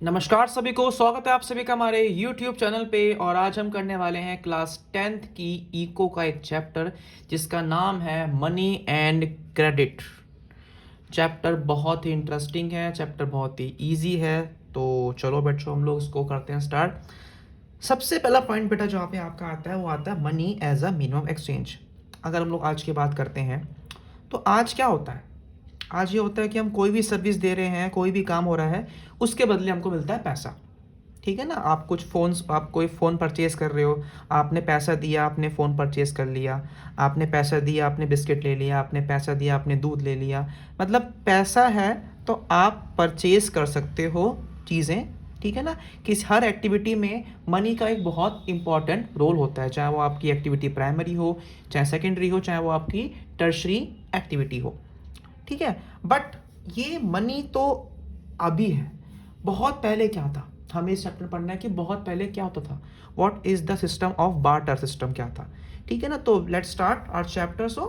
नमस्कार सभी को, स्वागत है आप सभी का हमारे YouTube चैनल पे। और आज हम करने वाले हैं क्लास 10th की इको का एक चैप्टर जिसका नाम है मनी एंड क्रेडिट। चैप्टर बहुत ही इंटरेस्टिंग है, चैप्टर बहुत ही इजी है। तो चलो बच्चों, हम लोग इसको करते हैं स्टार्ट। सबसे पहला पॉइंट बेटा जहाँ पे आपका आता है वो आता है money as a minimum exchange. अगर हम लोग आज की बात करते हैं तो आज क्या होता है, आज ये होता है कि हम कोई भी सर्विस दे रहे हैं, कोई भी काम हो रहा है, उसके बदले हमको मिलता है पैसा। ठीक है ना। आप कुछ फ़ोन्स, आप कोई फ़ोन परचेज़ कर रहे हो, आपने पैसा दिया, आपने फ़ोन परचेज़ कर लिया। आपने पैसा दिया, आपने बिस्किट ले लिया। आपने पैसा दिया, आपने दूध ले लिया। मतलब पैसा है तो आप परचेज़ कर सकते हो चीज़ें। ठीक है ना। कि हर एक्टिविटी में मनी का एक बहुत इंपॉर्टेंट रोल होता है, चाहे वो आपकी एक्टिविटी प्राइमरी हो, चाहे सेकेंडरी हो, चाहे वो आपकी टर्शरी एक्टिविटी हो। ठीक है। बट ये मनी तो अभी है, बहुत पहले क्या था हमें इस चैप्टर में पढ़ना है कि बहुत पहले क्या होता था। What is the system of barter system क्या था। ठीक है ना। तो let's start our chapter. So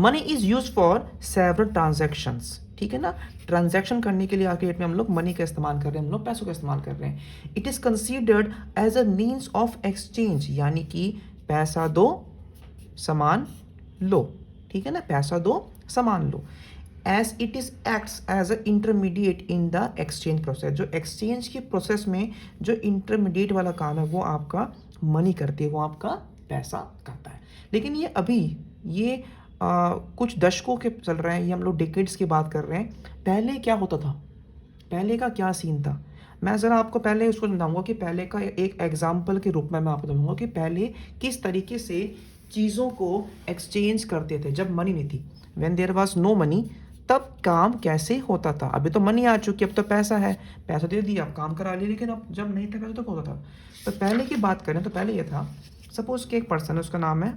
money is use for several transactions. ठीक है ना। ट्रांजैक्शन करने के लिए आज के डेट में हम लोग मनी का इस्तेमाल कर रहे हैं, हम लोग पैसों का इस्तेमाल कर रहे हैं। It is considered as a means of exchange, यानी कि पैसा दो सामान लो। ठीक है ना। पैसा दो सामान लो। As it is acts as a intermediate in the exchange process, जो एक्सचेंज की प्रोसेस में जो इंटरमीडिएट वाला काम है वो आपका मनी करती है, वो आपका पैसा करता है। लेकिन ये अभी ये कुछ दशकों के चल रहे हैं, ये हम लोग डिकेड्स की बात कर रहे हैं। पहले क्या होता था, पहले का क्या सीन था, मैं ज़रा आपको पहले उसको समझाऊंगा कि पहले का एक एग्जाम्पल के रूप में मैं आपको बताऊंगा कि पहले किस तरीके से चीज़ों को एक्सचेंज करते थे जब मनी नहीं थी। When there was no money, तब काम कैसे होता था। अभी तो मनी आ चुकी है, अब तो पैसा है, पैसा दे दिया, अब काम करा लिया। लेकिन अब जब नहीं था पैसा तो क्या होता था। तो पहले की बात करें तो पहले ये था, सपोज कि एक पर्सन है, उसका नाम है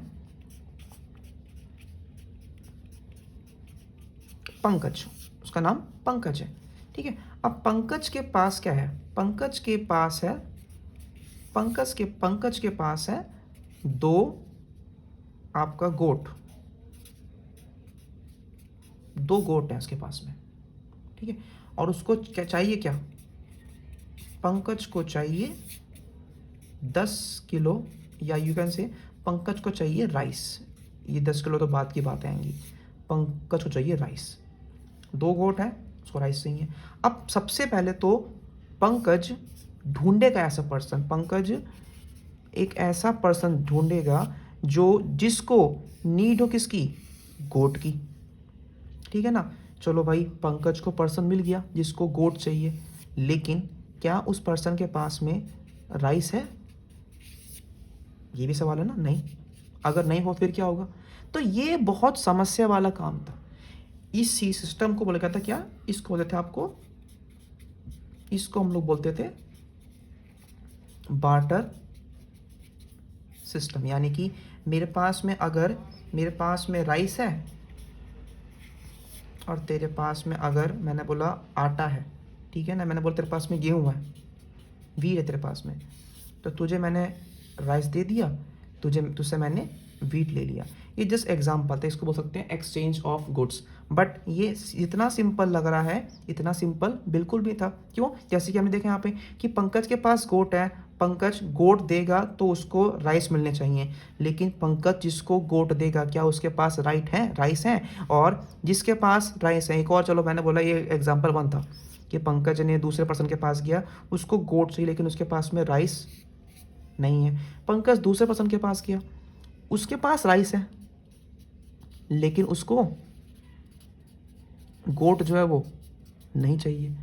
पंकज। उसका नाम पंकज है। ठीक है। अब पंकज के पास क्या है, पंकज के पास है दो आपका गोट, दो गोट है उसके पास में। ठीक है। और उसको क्या चाहिए, क्या पंकज को चाहिए 10 किलो, या यू कैन से पंकज को चाहिए राइस। ये 10 किलो तो बात की बात आएंगी। पंकज को चाहिए राइस, दो गोट है, उसको राइस चाहिए। अब सबसे पहले तो पंकज ढूंढेगा ऐसा पर्सन, पंकज एक ऐसा पर्सन ढूंढेगा जो जिसको नीड हो किसकी, गोट की। ठीक है ना। चलो भाई, पंकज को पर्सन मिल गया जिसको गोट चाहिए, लेकिन क्या उस पर्सन के पास में राइस है, ये भी सवाल है ना। नहीं, अगर नहीं हो फिर क्या होगा। तो ये बहुत समस्या वाला काम था। इसी सिस्टम को बोला जाता क्या, इसको बोलते थे आपको, इसको हम लोग बोलते थे बार्टर सिस्टम। यानी कि मेरे पास में, अगर मेरे पास में राइस है और तेरे पास में अगर मैंने बोला आटा है, ठीक है ना, मैंने बोला तेरे पास में गेहूँ है, वीट है तेरे पास में, तो तुझे मैंने राइस दे दिया, तुझसे मैंने वीट ले लिया। ये जस्ट एग्जाम्पल था, इसको बोल सकते हैं एक्सचेंज ऑफ गुड्स। बट ये इतना सिंपल लग रहा है, इतना सिंपल बिल्कुल भी था। क्यों, जैसे कि हमने देखा यहाँ पे कि पंकज के पास गोट है, पंकज गोट देगा तो उसको राइस मिलने चाहिए। लेकिन पंकज जिसको गोट देगा, क्या उसके पास राइस है। और जिसके पास राइस है, एक और, चलो मैंने बोला ये एग्जाम्पल 1 था कि पंकज ने दूसरे पर्सन के पास गया, उसको गोट चाहिए लेकिन उसके पास में राइस नहीं है। पंकज दूसरे पर्सन के पास गया, उसके पास राइस है लेकिन उसको गोट जो है वो नहीं चाहिए।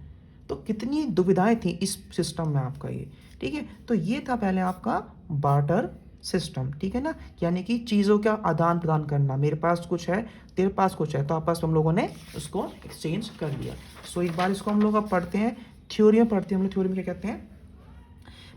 तो कितनी दुविधाएं थी इस सिस्टम में आपका ये। ठीक है। तो ये था पहले आपका बार्टर सिस्टम। ठीक है ना। यानी कि चीज़ों का आदान प्रदान करना, मेरे पास कुछ है, तेरे पास कुछ है, तो आपस में हम लोगों ने उसको एक्सचेंज कर लिया। सो एक बार इसको हम लोग अब पढ़ते हैं, थ्योरी में पढ़ते हैं। हम लोग थ्योरी में क्या कहते हैं,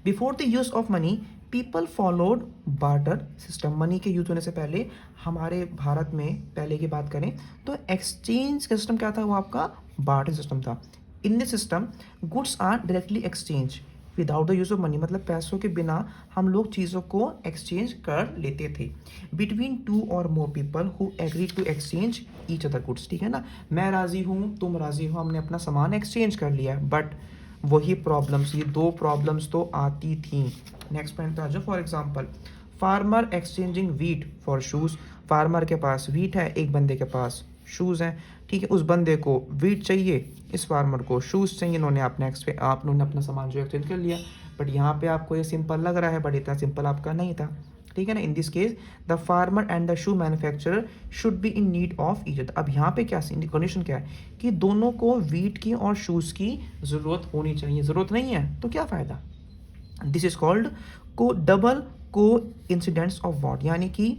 before the use of money people followed barter system. Money के यूज होने से पहले हमारे भारत में, पहले की बात करें तो एक्सचेंज का सिस्टम क्या था, वो आपका बार्टर सिस्टम था। In this system goods are directly exchange without the use of money, मतलब पैसों के बिना हम लोग चीज़ों को एक्सचेंज कर लेते थे बिटवीन 2 और more people who agree to exchange each other goods. ठीक है ना। मैं राज़ी हूँ, तुम राज़ी हो, हमने अपना सामान एक्सचेंज कर लिया है। बट वही प्रॉब्लम्स, ये दो प्रॉब्लम्स तो आती थी। नेक्स्ट पॉइंट पे आ जाओ। For example farmer exchanging wheat for shoes. Farmer के पास वीट है, एक बंदे के पास शूज़ हैं, ठीक है। उस बंदे को वीट चाहिए, इस फार्मर को शूज़ चाहिए, इन्होंने अपना सामान जो एक्सचेंज कर लिया। बट यहाँ पे आपको ये सिंपल लग रहा है, बट इतना सिंपल आपका नहीं था, ठीक है ना। In this case the farmer and the shoe manufacturer should be in need of each other. अब यहाँ पे क्या कंडीशन क्या है कि दोनों को वीट की और शूज़ की ज़रूरत होनी चाहिए। ज़रूरत नहीं है तो क्या फ़ायदा। दिस इज कॉल्ड को double coincidence of what, यानी कि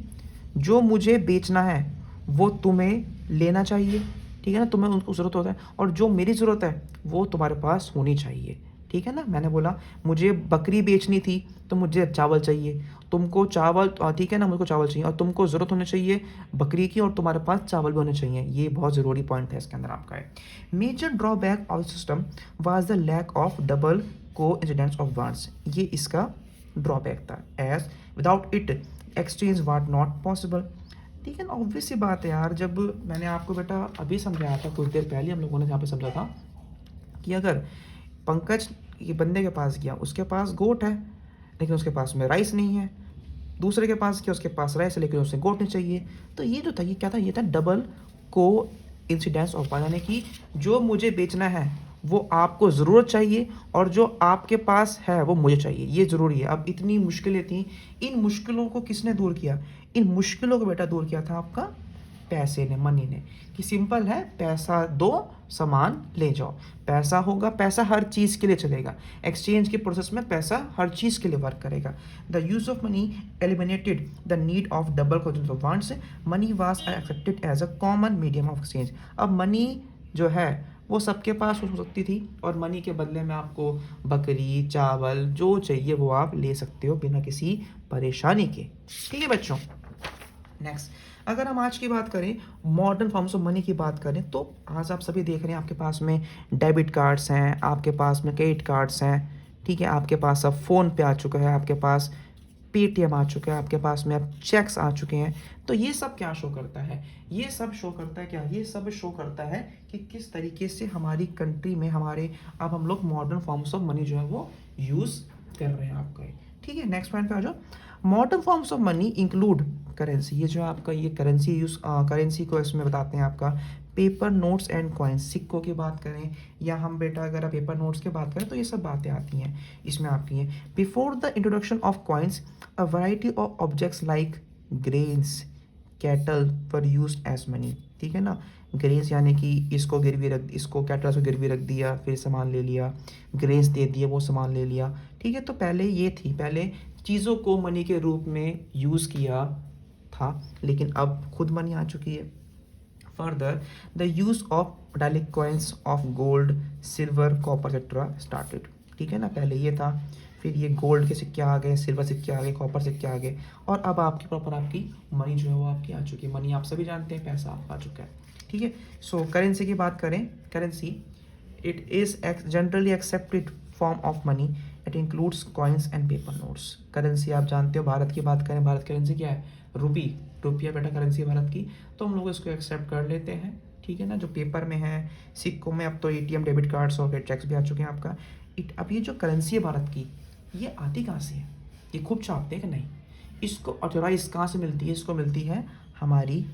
जो मुझे बेचना है वो तुम्हें लेना चाहिए, ठीक है ना, तुम्हें उनको ज़रूरत होता है, और जो मेरी ज़रूरत है वो तुम्हारे पास होनी चाहिए, ठीक है ना। मैंने बोला मुझे बकरी बेचनी थी तो मुझे चावल चाहिए, तुमको चावल, ठीक है ना, मुझको चावल चाहिए, और तुमको ज़रूरत होनी चाहिए बकरी की और तुम्हारे पास चावल भी होने चाहिए। ये बहुत ज़रूरी पॉइंट है इसके अंदर आपका है। Major drawback of system was the lack of double coincidence of wants. ये इसका ड्रॉबैक था, as without it exchange was not possible, ठीक है ना। ऑब्वियस सी बात है यार, जब मैंने आपको बेटा अभी समझाया था, कुछ देर पहले हम लोगों ने यहाँ पे समझा था कि अगर पंकज ये बंदे के पास गया, उसके पास गोट है लेकिन उसके पास में राइस नहीं है, दूसरे के पास गया, उसके पास राइस है लेकिन उसे गोट नहीं चाहिए, तो ये जो था ये क्या था, ये था डबल को इंसिडेंस ऑफ, यानी कि जो मुझे बेचना है वो आपको ज़रूरत चाहिए और जो आपके पास है वो मुझे चाहिए, ये ज़रूरी है। अब इतनी मुश्किलें थी, इन मुश्किलों को किसने दूर किया, इन मुश्किलों को बेटा दूर किया था आपका पैसे ने, मनी ने, कि सिंपल है, पैसा दो सामान ले जाओ, पैसा होगा, पैसा हर चीज़ के लिए चलेगा, एक्सचेंज के प्रोसेस में पैसा हर चीज़ के लिए वर्क करेगा। The use of money eliminated the need of double quantity of wants, money was accepted as a common medium of exchange. अब मनी जो है वो सबके पास हो सकती थी और मनी के बदले में आपको बकरी, चावल जो चाहिए वो आप ले सकते हो बिना किसी परेशानी के, ठीक है बच्चों। नेक्स्ट, अगर हम आज की बात करें, मॉडर्न फॉर्म्स ऑफ मनी की बात करें, तो आज आप सभी देख रहे हैं आपके पास में डेबिट कार्ड्स हैं, आपके पास में क्रेडिट कार्ड्स हैं, ठीक है, आपके पास अब फ़ोन पे आ चुका है, आपके पास पेटीएम आ चुका है, आपके पास में अब चेक्स आ चुके हैं। तो ये सब क्या शो करता है, ये सब शो करता है क्या, ये सब शो करता है कि किस तरीके से हमारी कंट्री में हमारे अब हम लोग मॉडर्न फॉर्म्स ऑफ मनी जो है वो यूज़ कर रहे हैं आपका, ठीक है। नेक्स्ट पॉइंट पे आ जाओ। Modern forms of money include currency, ये जो आपका ये करेंसी यूज़, करेंसी को इसमें बताते हैं आपका पेपर नोट्स एंड कॉइन्स। सिक्कों की बात करें या हम बेटा अगर आप पेपर नोट्स की बात करें तो ये सब बातें आती हैं इसमें आपकी हैं। Before the introduction of coins a variety of objects like grains cattle were used as money, ठीक है ना। ग्रेन्स यानी कि इसको गिरवी रख, इसको कैटल को गिरवी रख दिया, फिर सामान ले लिया, ग्रेन्स दे दिए, वो सामान ले लिया, ठीक है। तो पहले ये थी, पहले चीज़ों को मनी के रूप में यूज़ किया था, लेकिन अब खुद मनी आ चुकी है। Further the use of metallic coins of gold, silver, copper etcetera started, ठीक है ना। पहले ये था, फिर ये गोल्ड के सिक्के आ गए, सिल्वर सिक्के आ गए, कॉपर सिक्के आ गए, और अब आपकी प्रॉपर आपकी मनी जो है वो आपकी आ चुकी है। मनी आप सभी जानते हैं, पैसा आपका आ चुका है, ठीक है। सो करेंसी की बात करें, currency it is generally accepted form of money, it includes coins and paper notes. Currency आप जानते हो, भारत की बात करें, भारत करेंसी क्या है, रुपी, रुपया बेटा करेंसी भारत की, तो हम लोग इसको एक्सेप्ट कर लेते हैं, ठीक है ना। जो पेपर में है, सिक्कों में अब तो एटीएम, डेबिट कार्ड्स और चेक्स भी आ चुके हैं आपका। अब ये जो करेंसी है भारत की, ये आती कहाँ से है, ये खूब छापते हैं कि नहीं, इसको ऑथोराइज कहाँ से मिलती है, इसको मिलती है हमारी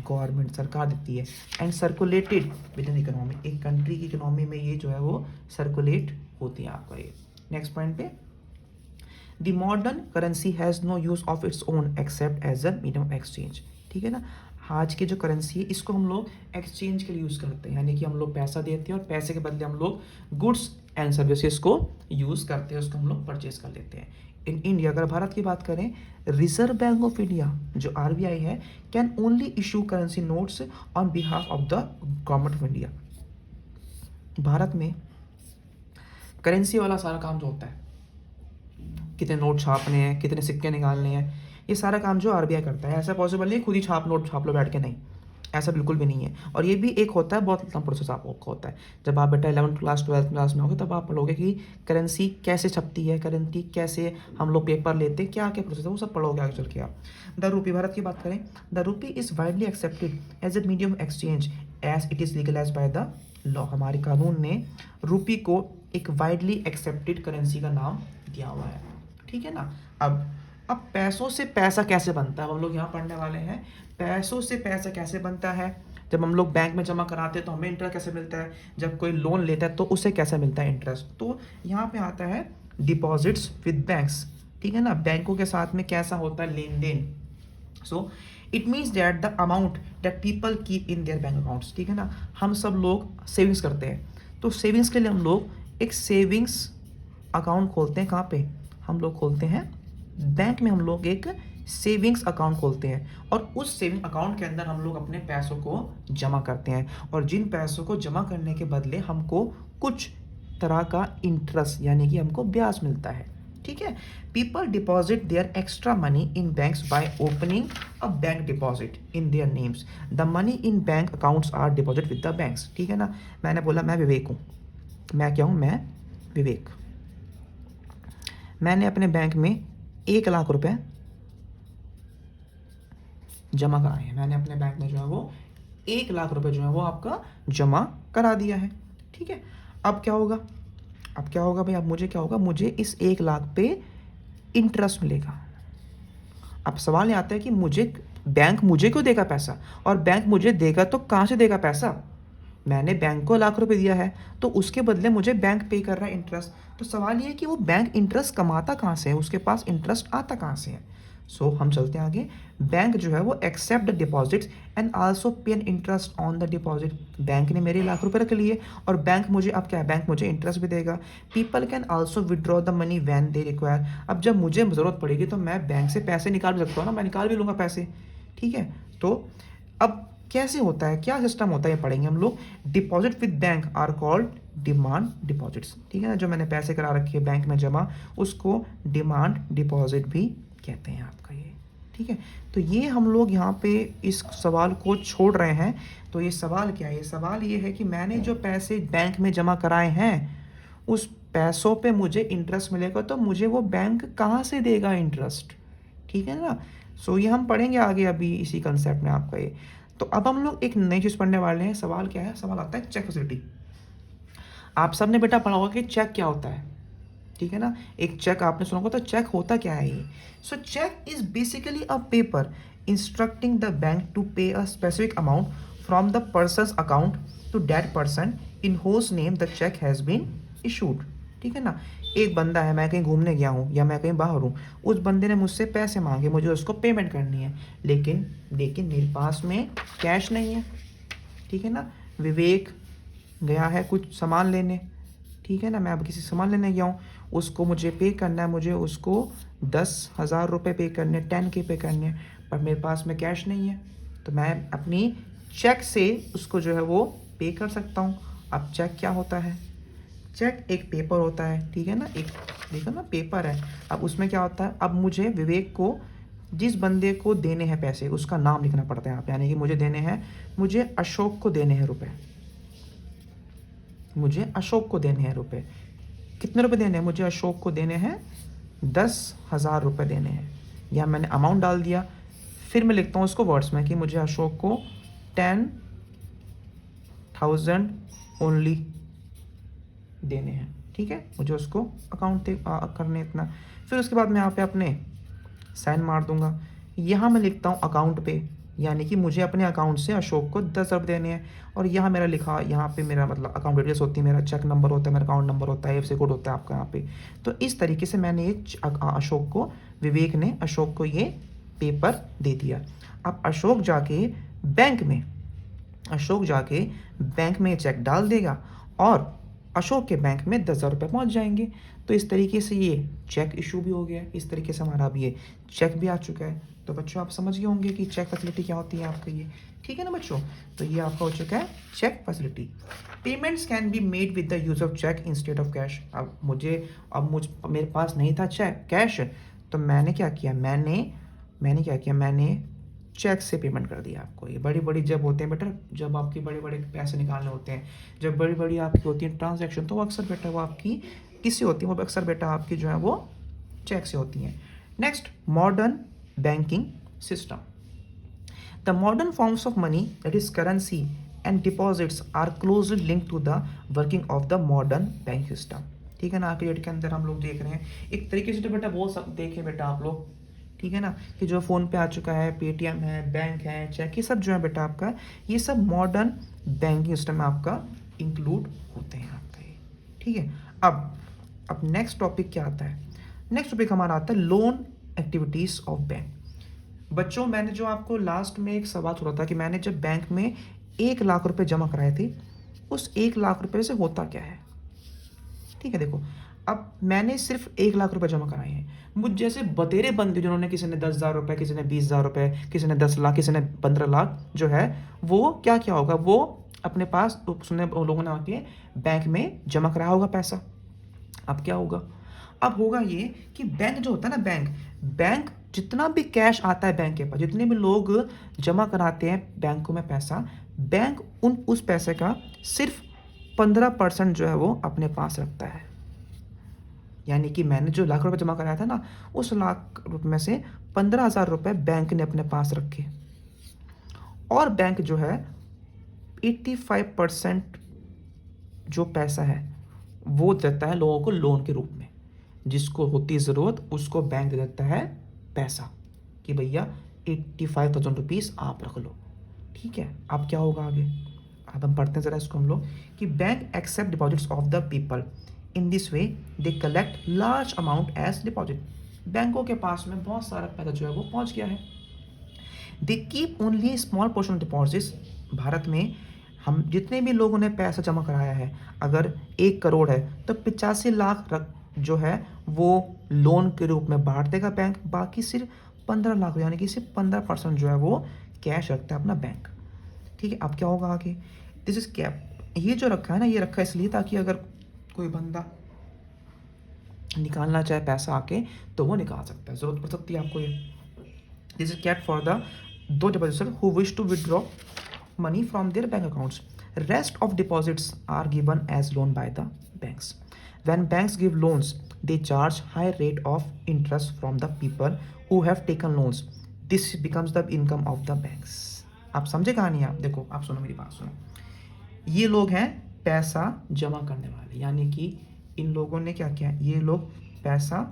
गवर्नमेंट, सरकार देती है, and circulated with in economy, एक कंट्री की इकोनॉमी में ये जो है वो सर्कुलेट होती है आपका ये। नेक्स्ट पॉइंट पे, the modern currency has no use of its own except as a medium of exchange, ठीक है ना। आज की जो करेंसी है इसको हम लोग एक्सचेंज के लिए यूज़ करते हैं, यानी कि हम लोग पैसा देते हैं और पैसे के बदले हम लोग गुड्स एंड सर्विसेज को यूज़ करते हैं, उसको हम लोग परचेज कर लेते हैं। इन इंडिया, अगर भारत की बात करें, रिजर्व बैंक ऑफ इंडिया जो आरबीआई है can only issue currency notes on behalf of the government of India. Bharat में करेंसी वाला सारा काम जो होता है, कितने नोट छापने हैं, कितने सिक्के निकालने हैं, ये सारा काम जो आरबीआई करता है। ऐसा पॉसिबल नहीं खुद ही नोट छाप लो बैठ के, नहीं, ऐसा बिल्कुल भी नहीं है। और ये भी एक होता है, बहुत लंबा प्रोसेस आपका होता है। जब आप बेटा 11th क्लास 12th क्लास में होगे तब आप पढ़ोगे कि करेंसी कैसे छपती है, करेंसी कैसे हम लोग पेपर लेते हैं, क्या क्या प्रोसेस है, वो सब पढ़ोगे आगे चल के आप। द रूपी, भारत की बात करें, the rupee is widely accepted as a medium exchange as it is legalize by the law. हमारे कानून ने रुपी को एक वाइडली एक्सेप्टेड करेंसी का नाम दिया हुआ है, ठीक है ना। अब पैसों से पैसा कैसे बनता है, हम लोग यहाँ पढ़ने वाले हैं। पैसों से पैसा कैसे बनता है, जब हम लोग बैंक में जमा कराते हैं तो हमें इंटरेस्ट कैसे मिलता है, जब कोई लोन लेता है तो उसे कैसे मिलता है इंटरेस्ट। तो यहाँ पे आता है डिपॉजिट्स विद बैंक्स, ठीक है ना। बैंकों के साथ में कैसा होता है लेन देन। So it means that the amount that people keep in their bank accounts, ठीक है ना। हम सब लोग सेविंग्स करते हैं, तो सेविंग्स के लिए हम लोग एक सेविंग्स अकाउंट खोलते हैं। कहाँ पे हम लोग खोलते हैं, बैंक में हम लोग एक सेविंग्स अकाउंट खोलते हैं, और उस सेविंग अकाउंट के अंदर हम लोग अपने पैसों को जमा करते हैं, और जिन पैसों को जमा करने के बदले हमको कुछ तरह का इंटरेस्ट यानी कि हमको ब्याज मिलता है, ठीक है। People deposit their extra money in banks by opening a bank deposit in their names. The money in bank accounts are deposit with the banks, ठीक है ना। मैंने बोला मैं विवेक हूँ, मैं क्या हूँ, मैं विवेक। मैंने अपने बैंक में 1,00,000 रुपए जमा कराए हैं। मैंने अपने बैंक में जो है वो 1,00,000 रुपए जो है वो आपका जमा करा दिया है, ठीक है। अब क्या होगा, अब क्या होगा भाई, अब मुझे क्या होगा, मुझे इस 1,00,000 पे इंटरेस्ट मिलेगा। अब सवाल ये आता है कि मुझे बैंक मुझे क्यों देगा पैसा, और बैंक मुझे देगा तो कहाँ से देगा पैसा। मैंने बैंक को 1,00,000 रुपए दिया है, तो उसके बदले मुझे बैंक पे कर रहा है इंटरेस्ट। तो सवाल ये है कि वो बैंक इंटरेस्ट कमाता कहाँ से है, उसके पास इंटरेस्ट आता कहाँ से है। सो हम चलते हैं आगे। बैंक जो है वो accept the deposits and also pay an interest on the deposit. Bank ने मेरे 1,00,000 रुपए रख लिए, और बैंक मुझे अब क्या है, बैंक मुझे इंटरेस्ट भी देगा। People can also withdraw the money when they require. अब जब मुझे ज़रूरत पड़ेगी तो मैं बैंक से पैसे निकाल भी सकता हूँ ना, मैं निकाल भी लूँगा पैसे, ठीक है। तो अब कैसे होता है, क्या सिस्टम होता है, ये पढ़ेंगे हम लोग। Deposit with bank are called demand deposits, ठीक है ना। जो मैंने पैसे करा रखे हैं बैंक में जमा, उसको डिमांड डिपॉजिट भी कहते हैं आपका ये, ठीक है। तो ये हम लोग यहाँ पे इस सवाल को छोड़ रहे हैं। तो ये सवाल क्या है, ये सवाल ये है कि मैंने जो पैसे बैंक में जमा कराए हैं, उस पैसों पे मुझे इंटरेस्ट मिलेगा, तो मुझे वो बैंक कहाँ से देगा इंटरेस्ट, ठीक है ना। सो ये हम पढ़ेंगे आगे अभी इसी कंसेप्ट में आपका ये। तो अब हम लोग एक नई चीज़ पढ़ने वाले हैं। सवाल क्या है, सवाल आता है चेक फैसिलिटी। आप सब ने बेटा पढ़ा होगा कि चेक क्या होता है, ठीक है ना। एक चेक आपने सुना होगा, तो चेक होता क्या है ये। So cheque is basically a paper instructing the bank to pay a specific amount from the person's account to that person in whose name the cheque has been issued, ठीक है ना। एक बंदा है, मैं कहीं घूमने गया हूँ या मैं कहीं बाहर हूँ, उस बंदे ने मुझसे पैसे मांगे, मुझे उसको पेमेंट करनी है, लेकिन मेरे पास में कैश नहीं है, ठीक है ना। विवेक गया है कुछ सामान लेने, ठीक है ना। मैं अब किसी सामान लेने गया हूँ, उसको मुझे पे करना है, मुझे उसको 10,000 रुपये पे करने, 10K पे करने, पर मेरे पास में कैश नहीं है। तो मैं अपनी चेक से उसको जो है वो पे कर सकता हूँ। अब चेक क्या होता है, चेक एक पेपर होता है, ठीक है ना। एक देखो ना पेपर है। अब उसमें क्या होता है, अब मुझे विवेक को, जिस बंदे को देने हैं पैसे, उसका नाम लिखना पड़ता है यहाँ पे, यानी कि मुझे देने हैं, मुझे अशोक को देने हैं रुपए, मुझे अशोक को देने हैं रुपए। कितने रुपए देने हैं, मुझे अशोक को देने हैं 10,000 रुपये देने हैं। या मैंने अमाउंट डाल दिया, फिर मैं लिखता हूँ उसको वर्ड्स में कि मुझे अशोक को 10,000 ओनली देने हैं, ठीक है। मुझे उसको अकाउंट करने इतना, फिर उसके बाद मैं यहाँ पे अपने साइन मार दूंगा। यहाँ मैं लिखता हूँ अकाउंट पे, यानी कि मुझे अपने अकाउंट से अशोक को 10 रुपये देने हैं, और यहाँ मेरा लिखा, यहाँ पे मेरा मतलब अकाउंट डिटेल्स होती है, मेरा चेक नंबर होता है, मेरा अकाउंट नंबर होता है, IFSC कोड होता है आपका यहाँ पे। तो इस तरीके से मैंने एक अशोक को, विवेक ने अशोक को ये पेपर दे दिया। अब अशोक जाके बैंक में चेक डाल देगा, और अशोक के बैंक में 10,000 रुपये पहुँच जाएंगे। तो इस तरीके से ये चेक इशू भी हो गया, इस तरीके से हमारा अब ये चेक भी आ चुका है। तो बच्चों आप समझ गए होंगे कि चेक फैसिलिटी क्या होती है आपका ये, ठीक है ना बच्चों। तो ये आपका हो चुका है cheque facility. Payments can be made with the use of cheque instead of cash. अब मेरे पास नहीं था चेक कैश, तो मैंने क्या किया, मैंने चेक से पेमेंट कर दिया आपको। ये बड़ी बड़ी जब होते हैं बेटा, जब आपके बड़े बड़े पैसे निकालने होते हैं, जब बड़ी बड़ी आपकी होती है ट्रांजैक्शन, तो वो अक्सर बेटा वो आपकी किससे होती है, वो अक्सर बेटा आपकी जो है वो चेक से होती हैं। Next, modern banking system. The modern forms of money, that is currency, and deposits are closely linked to the working of the modern bank system. ठीक है ना, आज के डेट के अंदर हम लोग देख रहे हैं एक तरीके से, तो बेटा वो सब देखें बेटा आप लोग, ठीक है ना, कि जो फ़ोन पे आ चुका है, पेटीएम है, बैंक है, चेक, ये सब जो है बेटा आपका, ये सब मॉडर्न बैंकिंग सिस्टम में आपका इंक्लूड होते हैं आपका ये। ठीक है, अब नेक्स्ट टॉपिक क्या आता है? नेक्स्ट टॉपिक हमारा आता है लोन एक्टिविटीज़ ऑफ बैंक। बच्चों, मैंने जो आपको लास्ट में एक सवाल छोड़ा था कि मैंने जब बैंक में 1 लाख रुपए जमा कराए थे, उस 1 लाख रुपए से होता क्या है? ठीक है, देखो, अब मैंने सिर्फ 1 लाख रुपए जमा कराए हैं। मुझ जैसे बतेरे बंदे जिन्होंने, किसी ने 10,000 रुपये, किसी ने 20,000 रुपये, किसी ने 10 लाख, किसी ने 15 लाख, जो है वो क्या क्या होगा, वो अपने पास उसने लोगों ने आके बैंक में जमा कराया होगा पैसा। अब क्या होगा? अब होगा ये कि बैंक जो होता है ना, बैंक जितना भी कैश आता है बैंक के पास, जितने भी लोग जमा कराते हैं बैंकों में पैसा, बैंक उस पैसे का सिर्फ 15% जो है वो अपने पास रखता है। यानी कि मैंने जो लाख रुपए जमा कराया था ना, उस लाख रुपए में से 15,000 रुपये बैंक ने अपने पास रखे, और बैंक जो है 85% जो पैसा है वो देता है लोगों को लोन के रूप में। जिसको होती ज़रूरत उसको बैंक दे देता है पैसा कि भैया 85,000 रुपीज़ आप रख लो। ठीक है, अब क्या होगा आगे? अब हम पढ़ते हैं ज़रा इसको हम लोग, कि bank accept deposits of the people, in this way they collect large amount as deposit. बैंकों के पास में बहुत सारा पैसा जो है वो पहुंच गया है। They keep only small portion of deposits. Bharat में हम जितने भी लोगों ने पैसा जमा कराया है, अगर 1 करोड़ है तो 85 लाख जो है वो लोन के रूप में बांट देगा बैंक, बाकी सिर्फ 15 लाख, यानी कि सिर्फ 15% जो है वो कैश रखता है अपना बैंक। ठीक है, अब क्या होगा आगे? This is cap. ये जो रखा है ना, ये रखा है इसलिए ताकि अगर कोई बंदा निकालना चाहे पैसा आके तो वो निकाल सकता है, जरूरत पड़ सकती है आपको ये। This is cap for the दो depositor who wish to withdraw money from their bank accounts. Rest of deposits are given as loan by the banks. When banks give loans, they charge high rate of interest from the people who have taken loans. This becomes the income of the banks. आप समझे कहानी? आप देखो, आप सुनो मेरी बात सुनो। ये लोग हैं पैसा जमा करने वाले, यानी कि इन लोगों ने क्या किया, ये लोग पैसा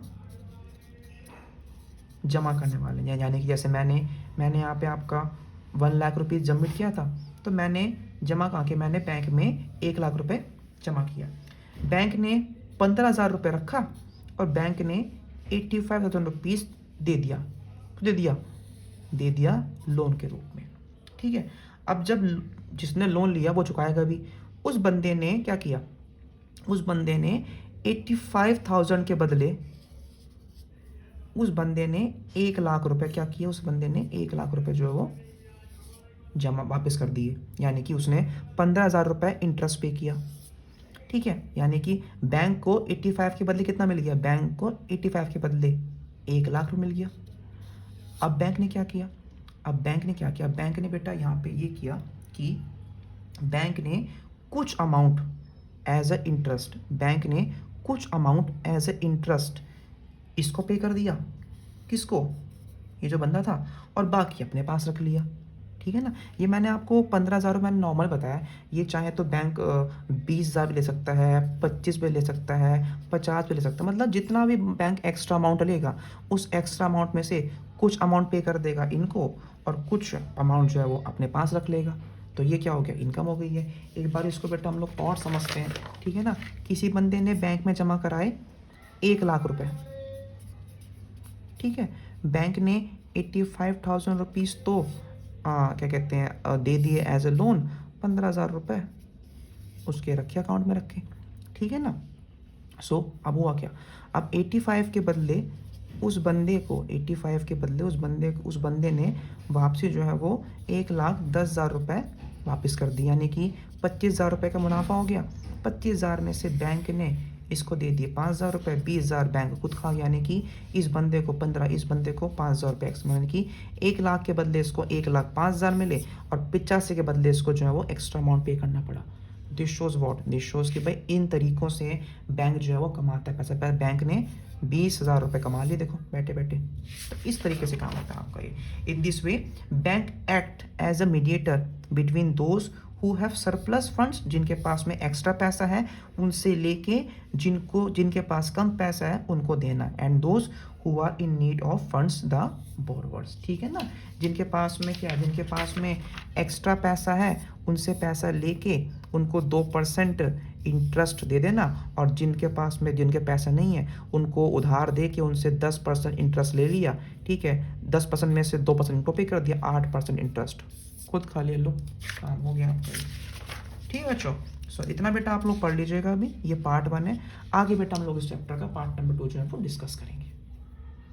जमा करने वाले हैं। यानी कि जैसे मैंने यहाँ पे आपका 1 लाख रुपये सबमिट किया था, तो मैंने जमा कहा कि मैंने बैंक में 1 लाख रुपए जमा किया। बैंक ने 15,000 रुपये रखा और बैंक ने 85,000 रुपीज़ दे दिया, दे दिया लोन के रूप में। ठीक है, अब जब जिसने लोन लिया वो चुकाएगा भी। उस बंदे ने क्या किया? उस बंदे ने 85,000 के बदले उस बंदे ने 1 लाख रुपए क्या किया? उस बंदे ने 1 लाख रुपए जो है वो जमा वापस कर दिए, यानी कि उसने 15,000 रुपये इंटरेस्ट पे किया। ठीक है, यानी कि बैंक को 85 के बदले कितना मिल गया? बैंक को 85 के बदले 1 लाख रुपये मिल गया। अब बैंक ने क्या किया? बैंक ने बेटा यहाँ पे ये किया कि बैंक ने कुछ अमाउंट एज अ इंटरेस्ट इसको पे कर दिया। किसको? ये जो बंदा था, और बाकी अपने पास रख लिया। ठीक है ना, ये मैंने आपको 15,000 मैंने नॉर्मल बताया। ये चाहे तो बैंक 20,000 भी ले सकता है, 25 भी ले सकता है, 50 भी ले सकता है। मतलब जितना भी बैंक एक्स्ट्रा अमाउंट लेगा, उस एक्स्ट्रा अमाउंट में से कुछ अमाउंट पे कर देगा इनको, और कुछ अमाउंट जो है वो अपने पास रख लेगा। तो ये क्या हो गया? इनकम हो गई है। एक बार इसको बेटा हम लोग और समझते हैं। ठीक है ना, किसी बंदे ने बैंक में जमा कराए 1 लाख रुपये। ठीक है, बैंक ने 85,000 रुपीज़ तो क्या कहते हैं दे दिए एज ए लोन, 15,000 रुपये उसके रखे अकाउंट में रखे। ठीक है ना, सो अब हुआ क्या? अब 85 के बदले उस बंदे ने वापसी जो है वो 1,10,000 रुपये वापस कर दी, यानी कि 25,000 रुपये का मुनाफा हो गया। 25,000 में से बैंक ने इसको दे दिए 5,000 रुपये, 20,000 बैंक खुद खा, यानी कि इस बंदे को 15, इस बंदे को 5,000 रुपये एक्स्ट्रा, यानी कि 1 लाख के बदले इसको 1,05,000 मिले, और 85 के बदले इसको जो है वो एक्स्ट्रा अमाउंट पे करना पड़ा। दिस शोज़ कि भाई इन तरीक़ों से बैंक जो है वो कमाता है पैसा। बैंक ने 20,000 रुपये कमा लिए, देखो बैठे बैठे। तो इस तरीके से काम होता है आपका ये। In this way bank act as a mediator between those who have surplus funds, जिनके पास में एक्स्ट्रा पैसा है उनसे लेके जिनके पास कम पैसा है उनको देना, and those who are in need of funds the borrowers, ठीक है ना। जिनके पास में जिनके पास में एक्स्ट्रा पैसा है उनसे पैसा लेके उनको 2% इंटरेस्ट दे देना, और जिनके पैसा नहीं है उनको उधार दे के उनसे 10% इंटरेस्ट ले लिया, ठीक है। 10% में से 2% इनको पे कर दिया, 8% इंटरेस्ट खुद खा लिया, लो काम हो गया आपका, ठीक है बच्चों। सो इतना बेटा आप लोग पढ़ लीजिएगा, अभी ये पार्ट 1 है। आगे बेटा हम लोग इस चैप्टर का पार्ट नंबर 2 जो है वो डिस्कस करेंगे।